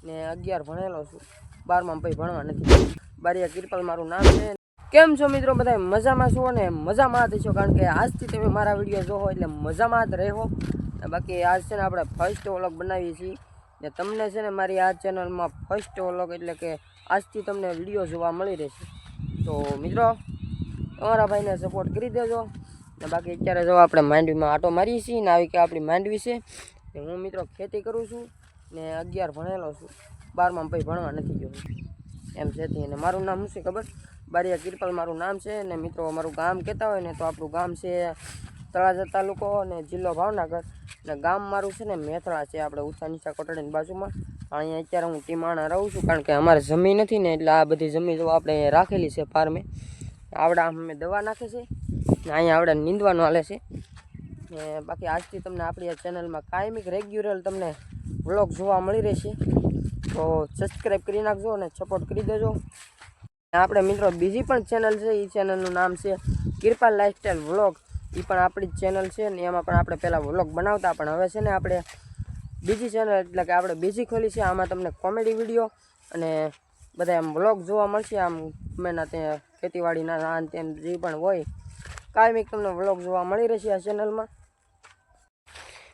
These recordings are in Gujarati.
ને 11 ભણેલો છું, 12માં પછી ભણવા નથી. બારિયા કિરપાલ મારું નામ છે. કેમ છો મિત્રો? બધા મજામાં છો ને? મજામાં જ છો, કારણ કે આજથી તમે મારા વિડીયો જોવો એટલે મજામાં જ રહો. બાકી આજ છે ને આપણે ફર્સ્ટ વ્લોગ બનાવીએ છીએ ને તમને છે ને મારી આ ચેનલમાં ફર્સ્ટ વ્લોગ એટલે કે આજથી તમને વિડીયો જોવા મળી રહેશે. તો મિત્રો તમારા ભાઈને સપોર્ટ કરી દેજો. ને બાકી અત્યારે જો આપણે માંડવીમાં આટો મારીએ છીએ ને આવી કે આપણી માંડવી છે. હું મિત્રો ખેતી કરું છું ને 11 ભણેલો છું, 12માં પછી ભણવા નથી ગયો એમ છે. અને મારું નામ શું છે ખબર? બારિયા કિરપાલ મારું નામ છે. ને મિત્રો અમારું ગામ કહેતા હોય ને તો આપણું ગામ છે તળાજા તાલુકો અને જિલ્લો ભાવનગર. ને ગામ મારું છે ને મેથળા છે, આપણે ઊંચા નીચા કોટડીની બાજુમાં. અહીંયા અત્યારે હું ટીમાણા રહું છું, કારણ કે અમારે જમીન નથી ને એટલે આ બધી જમીન જો આપણે રાખેલી છે ફાર્મે. આવડા અમે દવા નાખે છે ને અહીંયા આવડા નીંદવાનું હાલે છે. ને બાકી આજથી તમને આપણી આ ચેનલમાં કાયમિક રેગ્યુલર તમને વ્લોગ જોવા મળી રહેશે. તો સબસ્ક્રાઈબ કરી નાખજો અને સપોર્ટ કરી દેજો. આપણે મિત્રો બીજી પણ ચેનલ છે, એ ચેનલનું નામ છે કિરપાલ લાઇફસ્ટાઈલ વ્લોગ. એ પણ આપણી જ ચેનલ છે ને એમાં પણ આપણે પહેલાં વ્લોગ બનાવતા, પણ હવે છે ને આપણે બીજી ચેનલ એટલે કે આપણે બીજી ખોલી છે. આમાં તમને કોમેડી વિડીયો અને બધા એમ વ્લોગ જોવા મળશે. આમ ગમેના ત્યાં ખેતીવાડીના આન તેમ જે પણ હોય કાયમિક તમને વ્લોગ જોવા મળી રહેશે આ ચેનલમાં.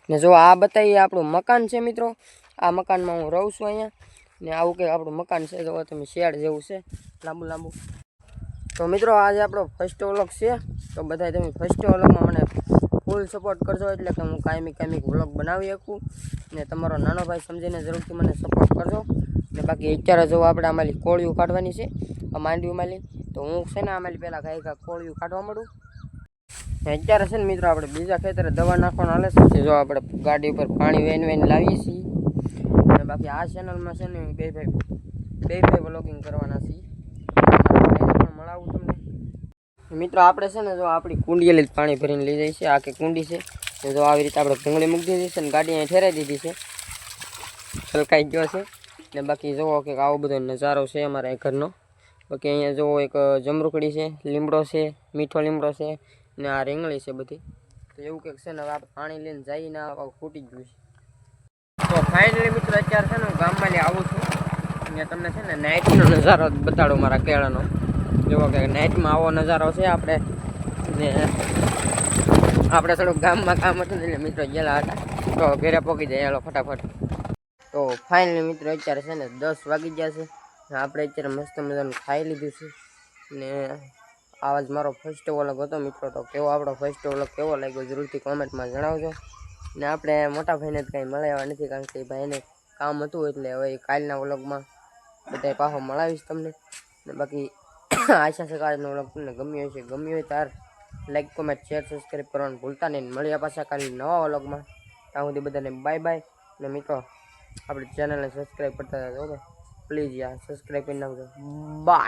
ને જો આ બતાવીએ આપણું મકાન છે મિત્રો. આ મકાનમાં હું રહું છું અહીંયા. ને આવું કંઈક આપણું મકાન છે, જો તમે શેડ જેવું છે લાંબુ લાંબુ. તો મિત્રો આજે આપણો ફર્સ્ટ વ્લોગ છે, તો બધા તમે ફર્સ્ટ વ્લોગમાં મને ફૂલ સપોર્ટ કરજો, એટલે કે હું કાયમિક વ્લોગ બનાવી શકું. ને તમારો નાનો ભાઈ સમજીને જરૂરથી મને સપોર્ટ કરજો. ને બાકી અત્યારે જો આપણે આમાંની કોળિયું કાઢવાની છે આ માંડવીમાંની, તો હું છે ને આમાંની પહેલાં કાંઈ કોળિયું કાઢવા માંડું. ને અત્યારે છે ને મિત્રો આપણે બીજા ખેતરે દવા નાખવાનું હાલે છે. જો આપણે ગાડી ઉપર પાણી વેન લાવીએ છીએ. અને બાકી આ ચેનલમાં છે ને બે ભાઈ વ્લોગિંગ કરવાના છીએ. એને પણ મળાવું તમને. મિત્રો આપણે છે ને જો આપણી કુંડીએ જ પાણી ભરીને લઈ જાય છે. આ કે કુંડી છે, જો આવી રીતે આપણે ભૂંગળી મૂકી દીધી છે ને ગાડી અહીં ઠેરાઈ દીધી છે, છલકાઈ ગયો છે. ને બાકી જુઓ કે આવો બધો નજારો છે અમારા ઘરનો. બાકી અહીંયા જુઓ એક જમરૂકડી છે, લીમડો છે, મીઠો લીમડો છે ને આ રીંગણી છે બધી. તો એવું કંઈક છે ને હવે આપણે પાણી લઈને જઈએ ને ફૂટી ગયું છે. તો ફાઇનલી મિત્રો અત્યારે છે ને હું ગામમાં આવું છું. અહીંયા તમને છે ને નાઇટનો નજારો બતાડો મારા કેળાનો. જેવો કે નાઇટમાં આવો નજારો છે. આપણે થોડુંક ગામમાં કામ હતું ને એટલે મિત્રો ગયેલા હતા, તો ઘરે પહોંચી જાય એલો ફટાફટ. તો ફાઇનલી મિત્રો અત્યારે છે ને 10 વાગી ગયા છે. આપણે અત્યારે મસ્ત મજાનું ખાઈ લીધું છે. ને આવા જ મારો ફર્સ્ટ વ્લોગ હતો મિત્રો. તો કેવો આપણો ફર્સ્ટ વ્લોગ કેવો લાગ્યો જરૂરથી કોમેન્ટમાં જણાવજો. ને આપણે મોટા ભાઈને જ કાંઈ મળ્યા નથી, કારણ કે ભાઈને કામ હતું, એટલે હવે કાલના વ્લોગમાં બધા પાછો મળાવીશ તમને. ને બાકી આશા છે કે આજનો વ્લોગ તમને ગમ્યો હશે. ગમ્યો હોય ત્યારે લાઈક કોમેન્ટ શેર સબસ્ક્રાઈબ કરવાનું ભૂલતા નહીં. મળ્યા પાછા કાલે નવા વ્લોગમાં. ત્યાં સુધી બધાને બાય બાય. ને મિત્રો આપણી ચેનલને સબસ્ક્રાઈબ કરતા હતા, ઓકે પ્લીઝ યાર સબસ્ક્રાઈબ કરી નાખજો. બાય.